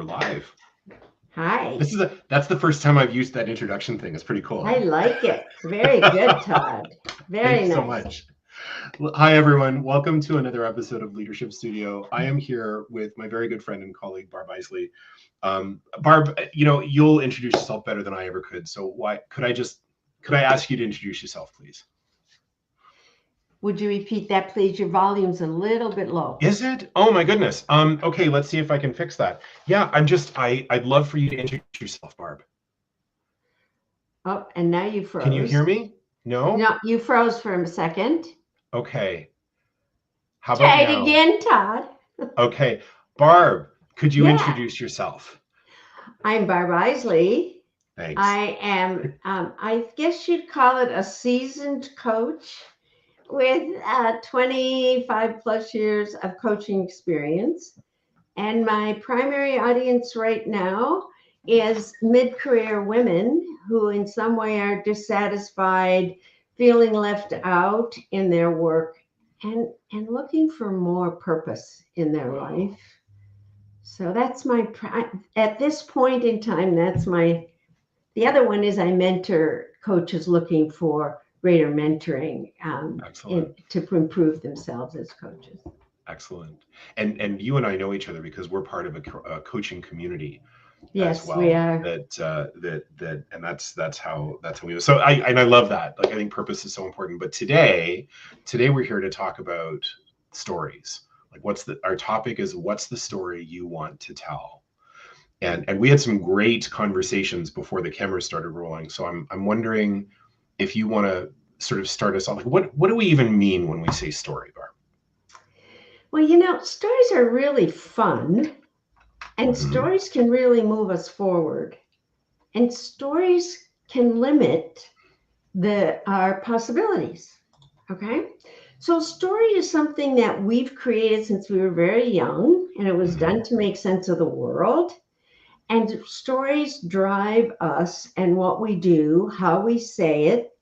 live. Hi. That's the first time I've used that introduction thing. It's pretty cool. I like it. It's very good, Todd. Very Thanks so nice. much. Hi, everyone. Welcome to another episode of Leadership Studio. I am here with my very good friend and colleague, Barb Eisele. Barb, you'll introduce yourself better than I ever could. So could I ask you to introduce yourself, please? Would you repeat that, please? Your volume's a little bit low. Is it? Oh my goodness. Okay, let's see if I can fix that. Yeah, I'd love for you to introduce yourself, Barb. Oh, and now you froze. Can you hear me? No? No, you froze for a second. Okay. How about Try now? it again, Todd. Okay. Barb, could you introduce yourself? I'm Barb Eisele. Thanks. I am, I guess you'd call it a seasoned coach with 25 plus years of coaching experience. And my primary audience right now is mid-career women who in some way are dissatisfied, feeling left out in their work and looking for more purpose in their life. So that's at this point in time, the other one is I mentor coaches looking for greater mentoring to improve themselves as coaches. Excellent. And you and I know each other because we're part of a coaching community. Yes, as well. We are. And that's how we do. So I love that. Like, I think purpose is so important. But today we're here to talk about stories. Like, our topic is, what's the story you want to tell? And we had some great conversations before the cameras started rolling. So I'm wondering if you want to sort of start us off. Like, what do we even mean when we say story, Barb? Well, stories are really fun, and stories can really move us forward, and stories can limit our possibilities. Okay, so story is something that we've created since we were very young, and it was done to make sense of the world. And stories drive us and what we do, how we say it,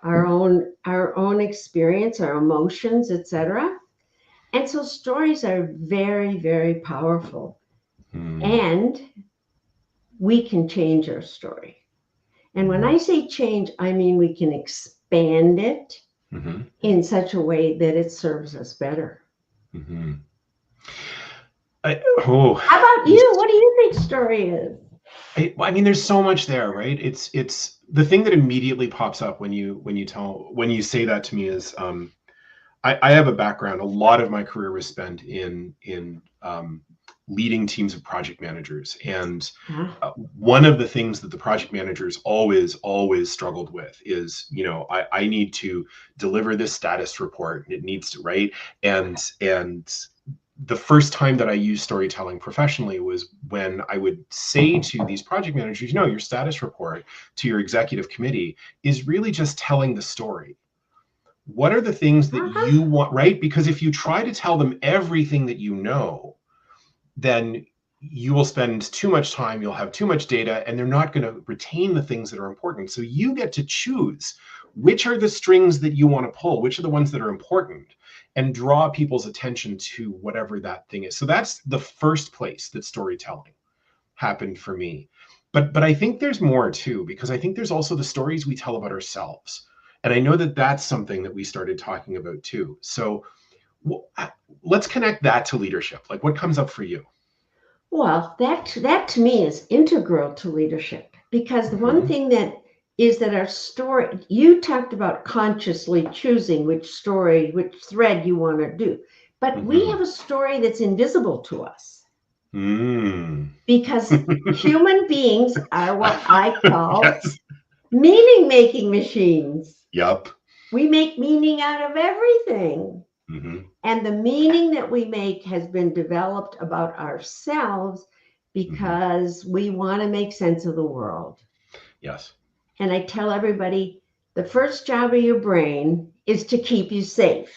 our own experience, our emotions, etc. And so stories are very, very powerful. And we can change our story. And when I say change, I mean we can expand it in such a way that it serves us better. How about you? What do you think story is? I mean, there's so much there, right? It's the thing that immediately pops up when you say that to me is, I have a background. A lot of my career was spent in leading teams of project managers, and one of the things that the project managers always struggled with is, I need to deliver this status report, and it needs to, right? And the first time that I used storytelling professionally was when I would say to these project managers, your status report to your executive committee is really just telling the story. What are the things that you want, right? Because if you try to tell them everything that you know, then you will spend too much time, you'll have too much data, and they're not going to retain the things that are important. So you get to choose which are the strings that you want to pull, which are the ones that are important, and draw people's attention to whatever that thing is. So that's the first place that storytelling happened for me. But I think there's more too, because I think there's also the stories we tell about ourselves. And I know that that's something that we started talking about too. So let's connect that to leadership. Like, what comes up for you? Well, that to me is integral to leadership, because the one thing that our story, you talked about consciously choosing which thread you want to do, but we have a story that's invisible to us. Because human beings are what I call meaning-making machines. Yep. We make meaning out of everything. And the meaning that we make has been developed about ourselves because we want to make sense of the world. Yes. And I tell everybody, the first job of your brain is to keep you safe.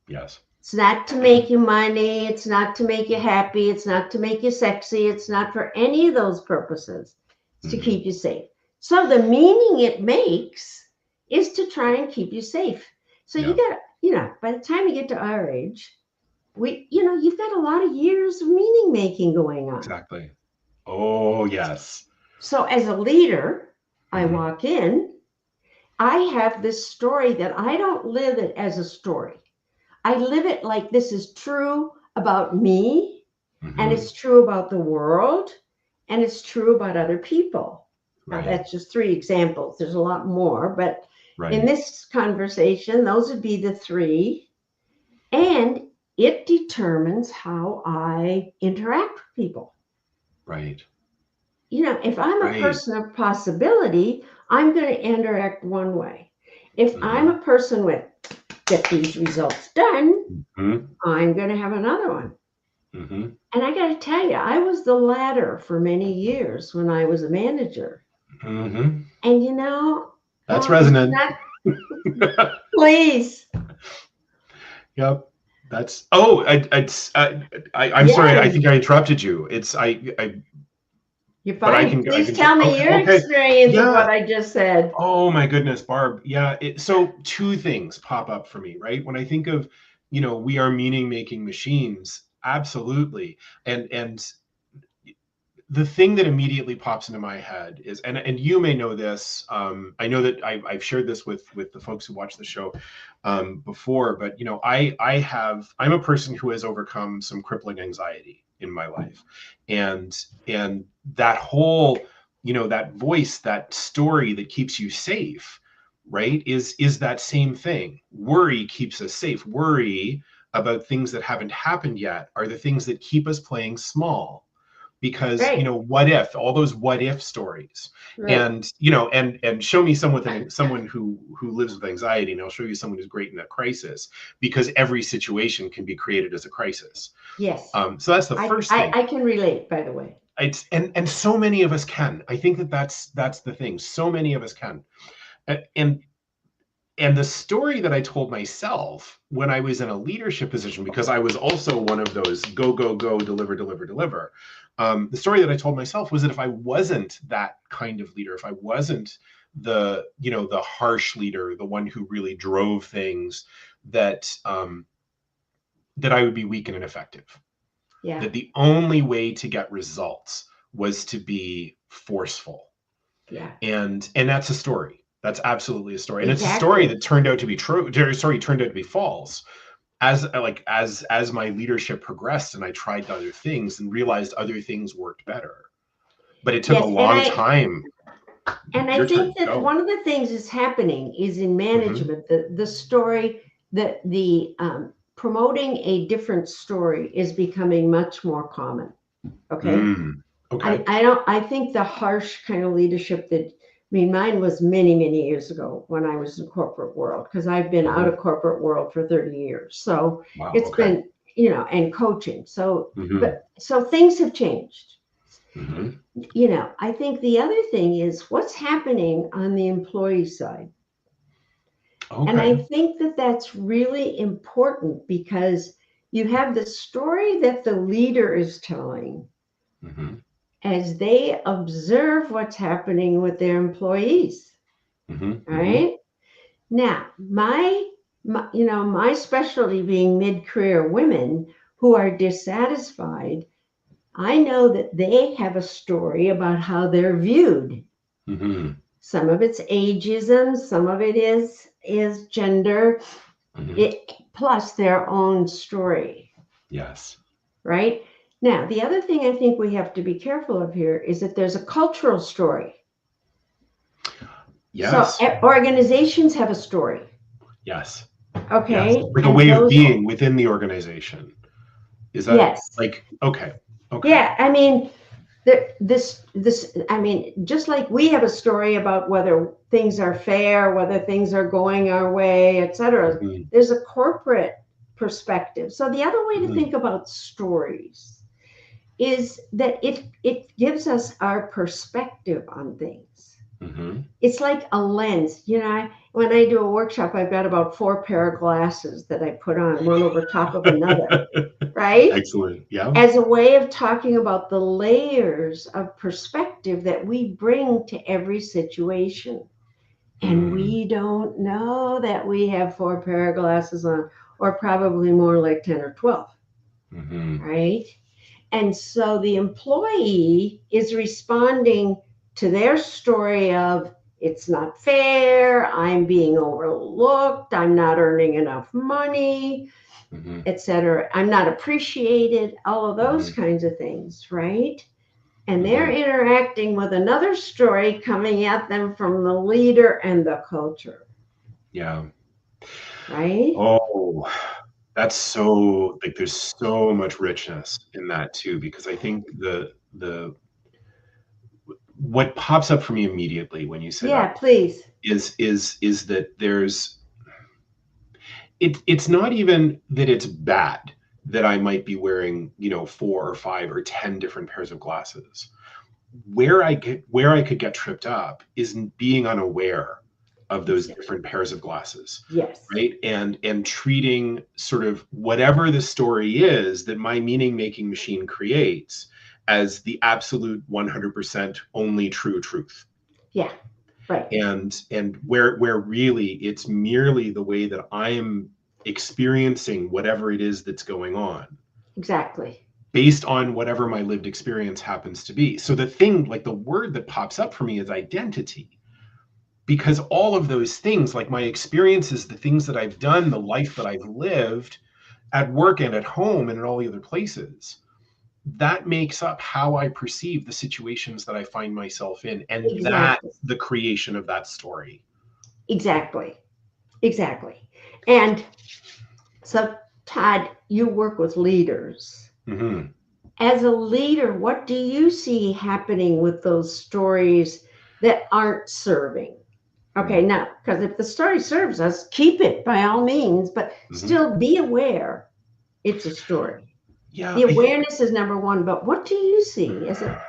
Yes. It's not to make you money. It's not to make you happy. It's not to make you sexy. It's not for any of those purposes. It's to keep you safe. So the meaning it makes is to try and keep you safe. So you got, by the time you get to our age, you've got a lot of years of meaning making going on. Exactly. Oh, yes. So as a leader, I Hmm. walk in, I have this story that I don't live it as a story. I live it like this is true about me, and Hmm. it's true about the world, and it's true about other people. Now, Right. that's just three examples. There's a lot more, but in Right. this conversation, those would be the three. And it determines how I interact with people. Right. If I'm a Right. person of possibility, I'm going to interact one way. If I'm Hmm. a person with get these results done, Hmm. I'm going to have another one. Hmm. And I got to tell you, I was the latter for many years when I was a manager. Hmm. And That's it's resonant. not, please. Yep. That's. Oh, I'm sorry. I Yes, think I interrupted you. you're But I fine. can. I Please can. tell me Okay. your Okay. experience of Yeah. what I just said. Oh my goodness, Barb. Yeah. So two things pop up for me, right? When I think of, we are meaning making machines. Absolutely. And the thing that immediately pops into my head is, and you may know this. I know that I've shared this with the folks who watch the show before, but I'm a person who has overcome some crippling anxiety in my life, and that whole, that voice, that story that keeps you safe, right, is that same thing. Worry keeps us safe. Worry about things that haven't happened yet are the things that keep us playing small, because Right, what if, all those what if stories. right. And show me someone who lives with anxiety, and I'll show you someone who's great in a crisis, because every situation can be created as a crisis. Yes. So that's the I, first I, thing. I can relate, by the way. It's and so many of us can. I think that's the thing, so many of us can. And the story that I told myself when I was in a leadership position, because I was also one of those go, go, go, deliver, deliver, deliver. The story that I told myself was that if I wasn't that kind of leader, if I wasn't the harsh leader, the one who really drove things, that I would be weak and ineffective. Yeah, That the only way to get results was to be forceful. yeah, And that's a story. That's absolutely a story, and it's a story exactly. that turned out to be true. Sorry, turned out to be false. As my leadership progressed, and I tried other things and realized other things worked better, but it took a Yes, and long I time. and I Your turn. think that Go. one of the things is happening is in Hmm. management, the story that the promoting a different story is becoming much more common. Okay. Okay. I think the harsh kind of leadership that, I mean, mine was many, many years ago when I was in corporate world, because I've been out Hmm. of corporate world for 30 years. So Wow. it's Okay. been, and coaching. So, Hmm. but so things have changed. Hmm. I think the other thing is what's happening on the employee side. And I Okay. think that that's really important because you have the story that the leader is telling Hmm. as they observe what's happening with their employees, Hmm. Hmm. right? Now, my specialty being mid-career women who are dissatisfied, I know that they have a story about how they're viewed. Hmm. Some of it's ageism, some of it is gender, Hmm. it plus their own story, Yes. right? Now, the other thing I think we have to be careful of here is that there's a cultural story. So Yes. organizations have a story, Yes. Yes. okay? Like a And way of those, being within the organization. Is that yes, like okay? Okay. yeah. I mean, this. I mean, just like we have a story about whether things are fair, whether things are going our way, etc. Hmm. There's a corporate perspective. So the other way to Hmm. think about stories is that it gives us our perspective on things. Hmm. It's like a lens. When I do a workshop, I've got about 4 pair of glasses that I put on, one over top of another, right? Excellent. Yeah. As a way of talking about the layers of perspective that we bring to every situation. And Mm. we don't know that we have 4 pair of glasses on, or probably more like 10 or 12, Hmm. right? And so the employee is responding to their story of, it's not fair, I'm being overlooked, I'm not earning enough money, Hmm. etc. I'm not appreciated, all of those Hmm. kinds of things, right? And they're Hmm. interacting with another story coming at them from the leader and the culture, Yeah. right? Oh, that's so like there's so much richness in that too, because I think the what pops up for me immediately when you say that Yeah, please. is that it's not even that it's bad that I might be wearing, 4 or 5 or 10 different pairs of glasses. Where I could get tripped up is being unaware of those different pairs of glasses, Yes, right? And treating sort of whatever the story is that my meaning making machine creates as the absolute 100% only true truth. yeah, right, And where really it's merely the way that I am experiencing whatever it is that's going on exactly. based on whatever my lived experience happens to be. So the thing, like the word that pops up for me is identity, because all of those things, like my experiences, the things that I've done, the life that I've lived at work and at home and in all the other places, that makes up how I perceive the situations that I find myself in. And Exactly. that's the creation of that story. Exactly. Exactly. And so, Todd, you work with leaders. Hmm. As a leader, what do you see happening with those stories that aren't serving? Okay, now, because if the story serves us, keep it by all means, but Hmm. still be aware it's a story. Yeah, The awareness is number one, but what do you see as a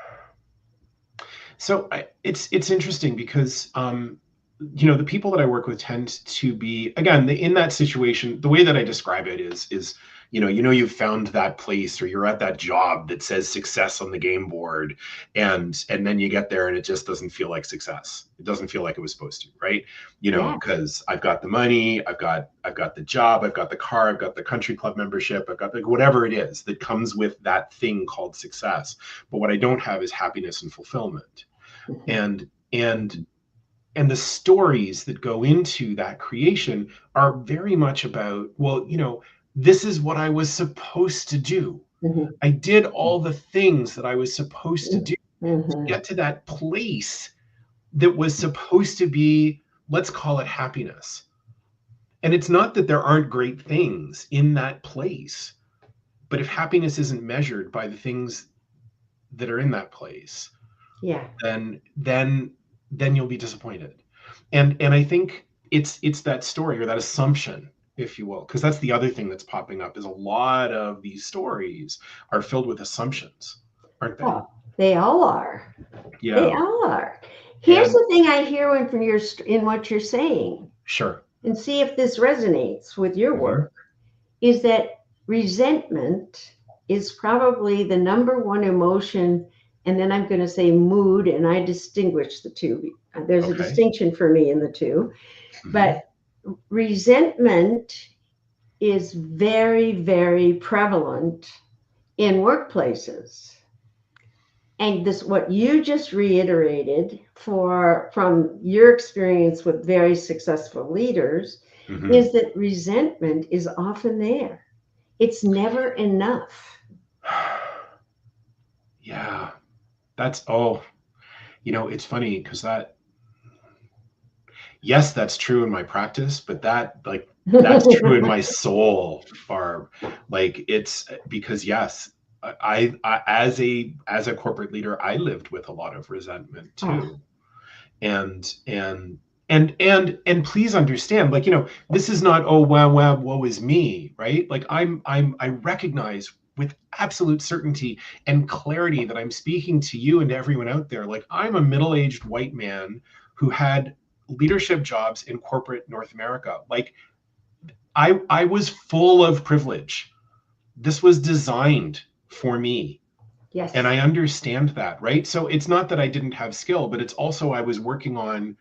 it's interesting because the people that I work with tend to be, again, in that situation. The way that I describe it is you've found that place or you're at that job that says success on the game board, and then you get there and it just doesn't feel like success. It doesn't feel like it was supposed to, right? yeah, Because I've got the money, I've got the job, I've got the car, I've got the country club membership, I've got whatever it is that comes with that thing called success. But what I don't have is happiness and fulfillment. And and and the stories that go into that creation are very much about, well, this is what I was supposed to do. mhm, I did all the things that I was supposed to do to mhm, get to that place that was supposed to be, let's call it happiness. And it's not that there aren't great things in that place, but if happiness isn't measured by the things that are in that place, yeah. then you'll be disappointed. And I think it's that story or that assumption, if you will, because that's the other thing that's popping up is a lot of these stories are filled with assumptions, aren't they? Oh, they all are. They Yeah. all are. Here's And the thing I hear from in what you're saying, sure. and see if this resonates with your Hmm. work, is that resentment is probably the number one emotion, and then I'm going to say mood, and I distinguish the two. There's a Okay. distinction for me in the two, Hmm. but resentment is very, very prevalent in workplaces. And this, what you just reiterated from your experience with very successful leaders, Hmm. is that resentment is often there. It's never enough. Yeah. It's funny because yes, that's true in my practice, but that's true in my soul, Barb. Like it's because yes, as a corporate leader, I lived with a lot of resentment Oh, too. And please understand, like, this is not, oh wow wow, woe is me, right? Like I recognize with absolute certainty and clarity that I'm speaking to you and to everyone out there. Like I'm a middle-aged white man who had leadership jobs in corporate North America. Like I was full of privilege. This was designed for me. And yes. I understand that, right? So it's not that I didn't have skill, but it's also I was working on,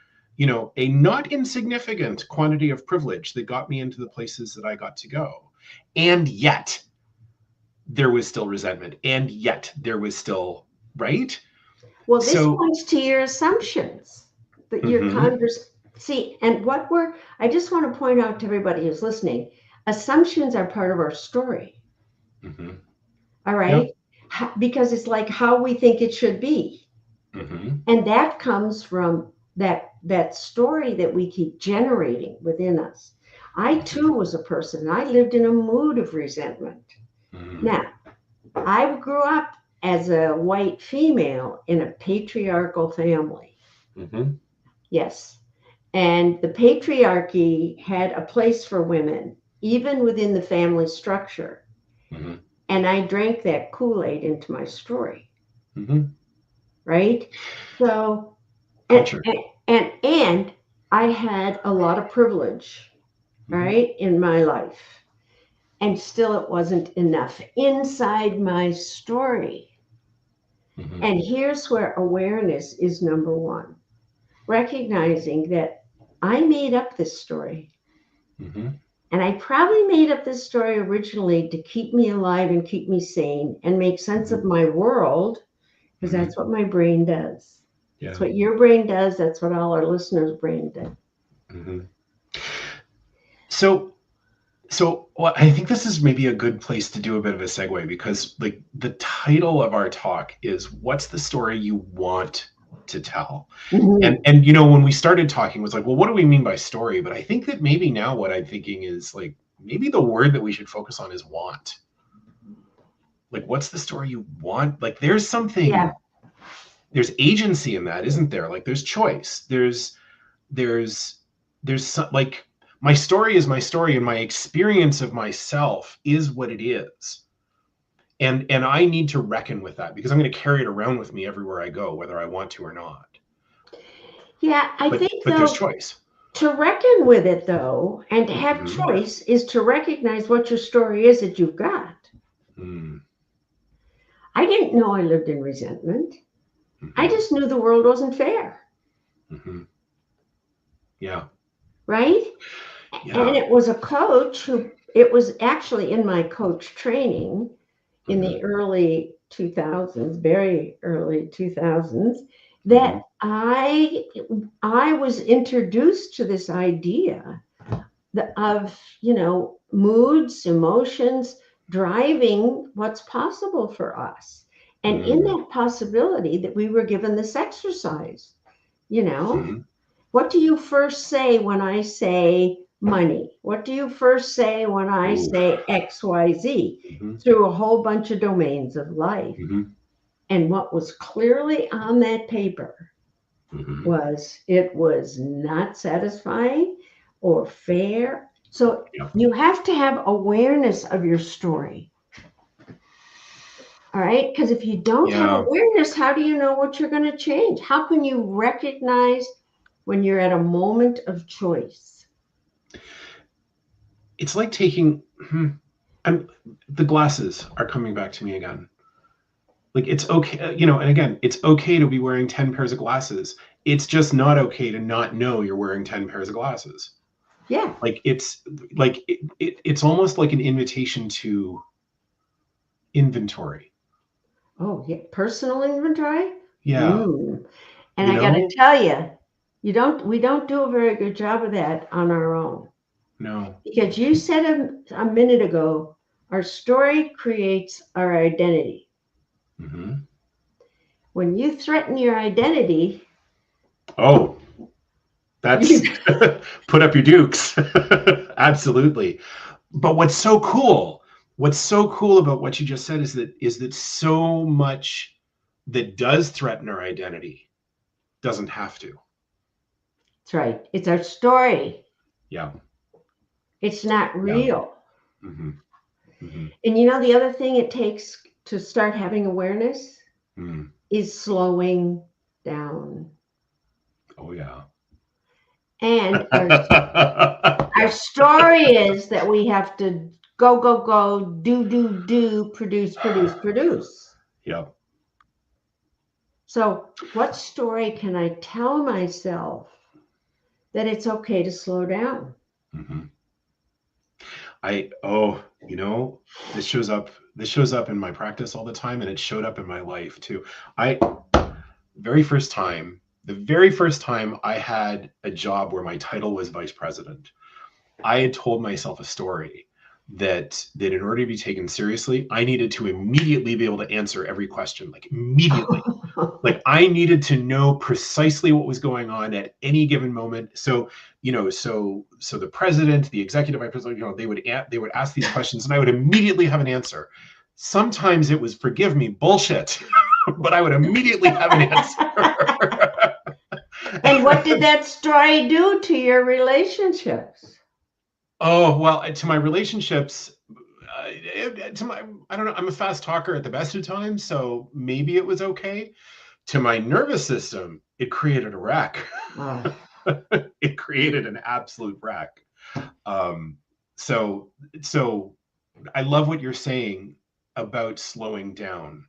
a not insignificant quantity of privilege that got me into the places that I got to go. And yet, there was still resentment, and yet there was still, right? Well, this So, points to your assumptions that your mhm, see, and I just want to point out to everybody who's listening, assumptions are part of our story, mhm, all yeah, right? Because it's like how we think it should be. mhm, And that comes from that story that we keep generating within us. I too mhm, was a person, I lived in a mood of resentment. mhm, Now, I grew up as a white female in a patriarchal family. mhm, Yes. And the patriarchy had a place for women, even within the family structure. mhm, And I drank that Kool-Aid into my story, mhm. right? So, and, Culture. and I had a lot of privilege, Mhm, right, in my life. And still it wasn't enough inside my story. mhm, And here's where awareness is number one, recognizing that I made up this story. mhm, And I probably made up this story originally to keep me alive and keep me sane and make sense of mhm, my world, because mhm. that's what my brain does. That's Yeah. what your brain does. That's what all our listeners' brain does. Mhm. So, well, I think this is maybe a good place to do a bit of a segue, because like the title of our talk is "What's the story you want to tell?" Mhm. And when we started talking, it was like, well, what do we mean by story? But I think that maybe now what I'm thinking is like maybe the word that we should focus on is want. Like, what's the story you want? Like, Yeah. there's agency in that, isn't there? Like, there's choice. There's like, my story is my story, and my experience of myself is what it is. And I need to reckon with that, because I'm going to carry it around with me everywhere I go, whether I want to or not. Yeah. I think, But there's though, choice. to reckon with it, though, and to have Mm-hmm. choice is to recognize what your story is that you've got. Mm-hmm. I didn't know I lived in resentment. I Mm-hmm. just knew the world wasn't fair, Mm-hmm. Yeah. right? And Yeah. it was a coach who, it was actually in my coach training in Mm-hmm. the early 2000s, very early 2000s, Mm-hmm. that I was introduced to this idea of, moods, emotions driving what's possible for us. And in Mm-hmm. that possibility that we were given this exercise, you know, Mm-hmm. what do you first say when I say money? What do you first say when I Ooh. say XYZ? Mm-hmm. Through a whole bunch of domains of life. Mm-hmm. And what was clearly on that paper Mm-hmm. was it was not satisfying or fair. So Yeah. you have to have awareness of your story. All right. Because if you don't have Yeah. awareness, how do you know what you're going to change? How can you recognize when you're at a moment of choice? It's like taking. I'm the glasses are coming back to me again. Like, it's okay, and again, it's okay to be wearing 10 pairs of glasses. It's just not okay to not know you're wearing 10 pairs of glasses. Yeah. Like, it's almost like an invitation to inventory. Oh, yeah. Personal inventory? Yeah. Mm. And You I got to know? tell you, we don't do a very good job of that on our own. No. Because you said a minute ago, our story creates our identity. Hmm. When you threaten your identity, Oh, you that's put up your dukes. Absolutely. But what's so cool about what you just said is that so much that does threaten our identity doesn't have to. that's right. It's our story. Yeah. It's not Yeah. real. Hmm. Hmm. And the other thing it takes to start having awareness Mm. is slowing down. Oh yeah. And our story is that we have to go, go, go, do, produce, produce, produce. Yeah. So, what story can I tell myself that it's okay to slow down? Hmm. I oh, this shows up This shows up in my practice all the time, and it showed up in my life too. I the very first time I had a job where my title was vice president, I had told myself a story that in order to be taken seriously, I needed to immediately be able to answer every question, like immediately. Like I needed to know precisely what was going on at any given moment. So, so the president, the executive vice president, they would ask these questions, and I would immediately have an answer. Sometimes it was, forgive me, bullshit, but I would immediately have an answer. And what did that story do to your relationships? Oh, well, to my relationships, I don't know. I'm a fast talker at the best of times, so maybe it was okay. To my nervous system, it created a wreck. It created an absolute wreck. So I love what you're saying about slowing down.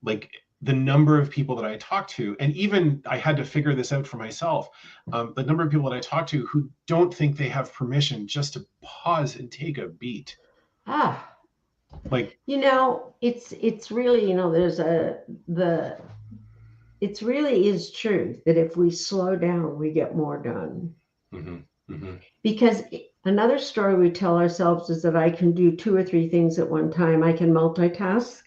Like the number of people that I talk to, and even I had to figure this out for myself, the number of people that I talk to who don't think they have permission just to pause and take a beat. Like, it's really, it really is true that if we slow down, we get more done. Because another story we tell ourselves is that I can do 2 or 3 things at one time. I can multitask.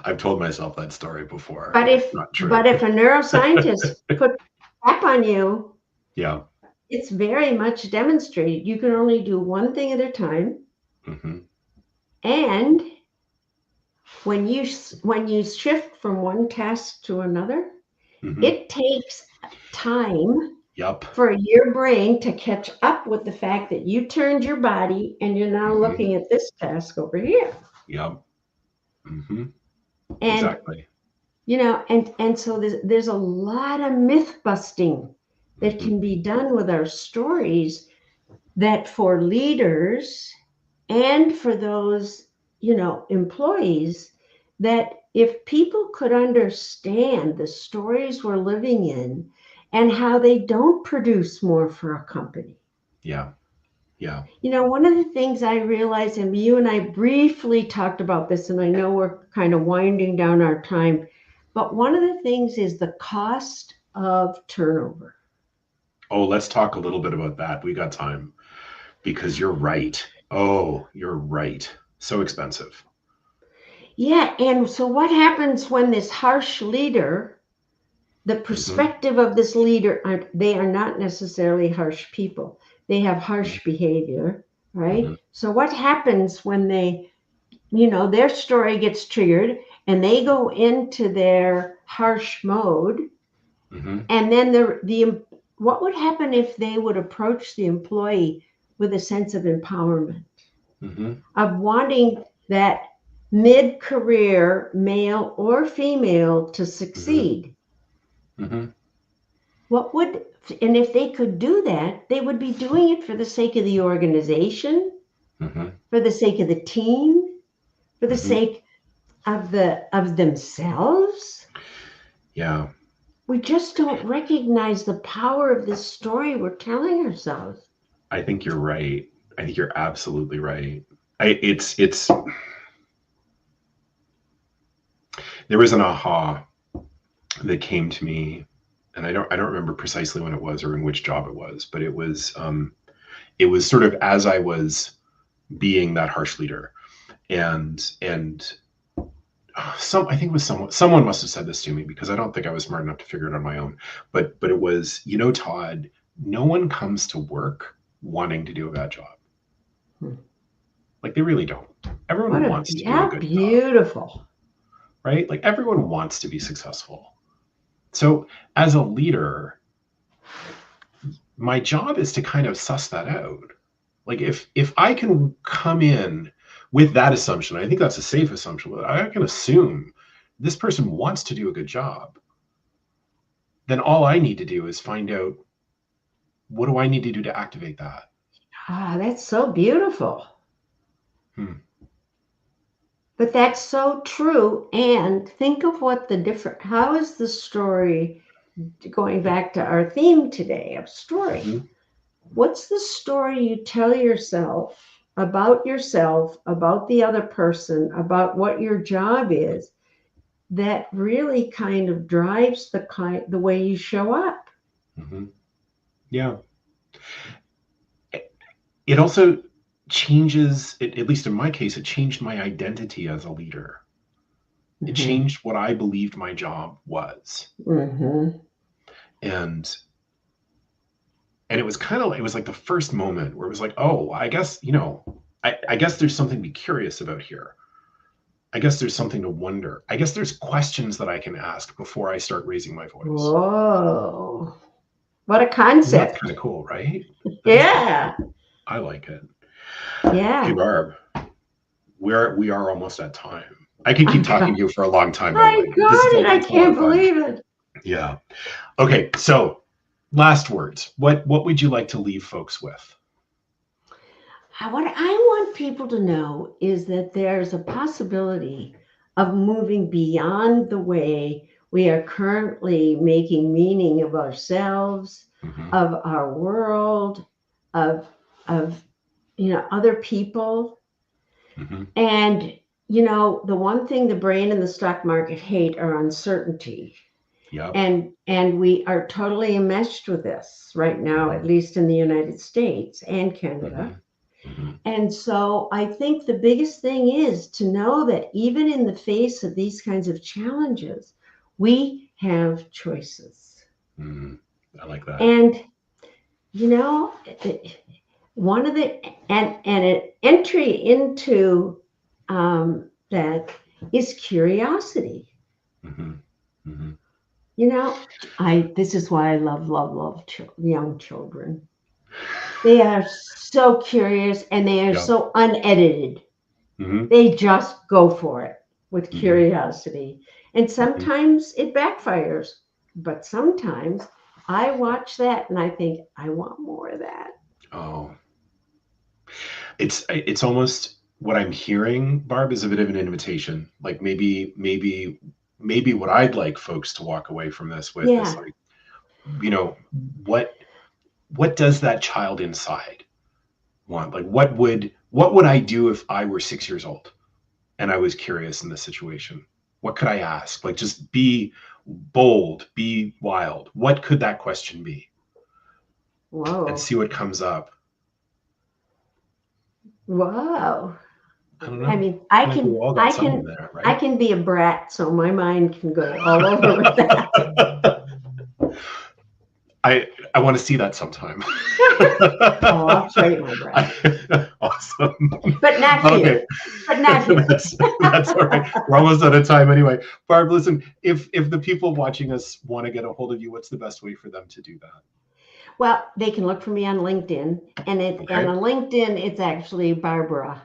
I've told myself that story before. But if a neuroscientist put tap on you, yeah, it's very much demonstrated. You can only do one thing at a time. And when you shift from one task to another, it takes time for your brain to catch up with the fact that you turned your body and you're now looking at this task over here. And exactly. And so there's a lot of myth busting that can be done with our stories, that for leaders and for those employees, that if people could understand the stories we're living in and how they don't produce more for a company. One of the things I realized, and you and I briefly talked about this, and I know we're kind of winding down our time, but one of the things is the cost of turnover. Oh, let's talk a little bit about that. We got time, because you're right. Oh, you're right. So expensive. Yeah. And so what happens when this harsh leader, the perspective of this leader, they are not necessarily harsh people. They have harsh behavior, right? So what happens when they, their story gets triggered and they go into their harsh mode? And then what would happen if they would approach the employee with a sense of empowerment, of wanting that mid-career male or female to succeed? And if they could do that, they would be doing it for the sake of the organization, for the sake of the team, for the sake of themselves. Yeah. We just don't recognize the power of this story we're telling ourselves. I think you're right. I think you're absolutely right. It's there was an aha that came to me, and I don't remember precisely when it was or in which job it was, but it was sort of as I was being that harsh leader, and I think it was someone must have said this to me, because I don't think I was smart enough to figure it on my own. But it was, Todd, no one comes to work wanting to do a bad job. Like, they really don't. Everyone wants to do a good job. Beautiful. Right? Like, everyone wants to be successful. So as a leader, my job is to kind of suss that out. Like, if I can come in with that assumption, I think that's a safe assumption, but I can assume this person wants to do a good job, then all I need to do is find out, what do I need to do to activate that? That's so beautiful. But that's so true. And think of what how is the story, going back to our theme today of story, what's the story you tell yourself about yourself, about the other person, about what your job is, that really kind of drives the way you show up. Mm-hmm. Yeah. It also changes, at least in my case, it changed my identity as a leader. It Mm-hmm. changed what I believed my job was. Mm-hmm. And it was kind of like, it was like the first moment where it was like, oh, I guess, I guess there's something to be curious about here. I guess there's something to wonder. I guess there's questions that I can ask before I start raising my voice. Whoa. What a And that's concept. kind of cool, right? That is kind of Yeah. cool. I like it. Yeah. Hey, Barb, we are almost at time. I could keep I talking got, to you for a long time, by the I way. This is got it. I it's a lot can't of fun. believe it. Yeah. Okay, so last words. What would you like to leave folks with? What I want people to know is that there's a possibility of moving beyond the way we are currently making meaning of ourselves, Mm-hmm. of our world, of of other people. Mm-hmm. And the one thing the brain and the stock market hate are uncertainty. Yep. And we are totally enmeshed with this right now, Mm-hmm. at least in the United States and Canada. Mm-hmm. Mm-hmm. And so I think the biggest thing is to know that even in the face of these kinds of challenges, we have choices. Mm-hmm. I like that. And one of the and an entry into that is curiosity. Mm-hmm. Mm-hmm. I this is why I love young children. They are so curious and they are Yep. so unedited. Mm-hmm. They just go for it with Mm-hmm. curiosity. And Mm-hmm. sometimes it backfires, but sometimes I watch that and I think, I want more of that. Oh, it's almost what I'm hearing, Barb, is a bit of an invitation. Like maybe what I'd like folks to walk away from this with is Yeah. like, you know, what what does that child inside want? Like what would I do if I were 6 years old and I was curious in this situation? What could I ask? Like just be bold, be wild. What could that question be? And Whoa. see what comes up. Wow. I don't I know. mean, I feel like we all got something there, I right? can be a brat, so my mind can go all over with that. I want to see that sometime. Oh, I'll show you my brat, Awesome. but not Okay. here. But not here. That's all right. We're almost out of time anyway. Barb, listen, if the people watching us want to get a hold of you, what's the best way for them to do that? Well, they can look for me on LinkedIn, and Okay. on LinkedIn, it's actually Barbara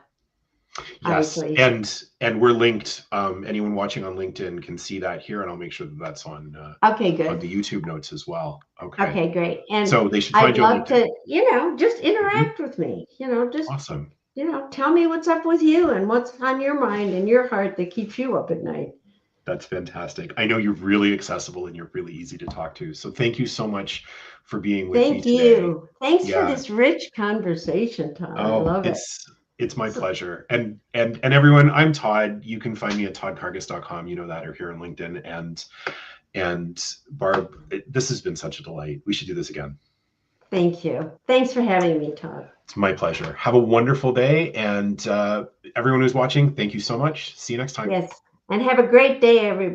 Yes. Eisele. And we're linked. Anyone watching on LinkedIn can see that here, and I'll make sure that that's on Okay, on good. the YouTube notes as well. Okay. Okay, great. And So they should I'd find you on love LinkedIn. to, just Mhm. interact with me. Just Awesome. tell me what's up with you and what's on your mind and your heart that keeps you up at night. That's fantastic. I know you're really accessible and you're really easy to talk to. So thank you so much for being with me Thank today. you. Thanks for Yeah. this rich conversation, Todd. I Oh, love it. it's my So, pleasure. And everyone, I'm Todd. You can find me at toddkarges.com. You know that, or here on LinkedIn. And Barb, this has been such a delight. We should do this again. thank you. Thanks for having me, Todd. It's my pleasure. Have a wonderful day. And everyone who's watching, thank you so much. See you next time. Yes. And have a great day, everybody.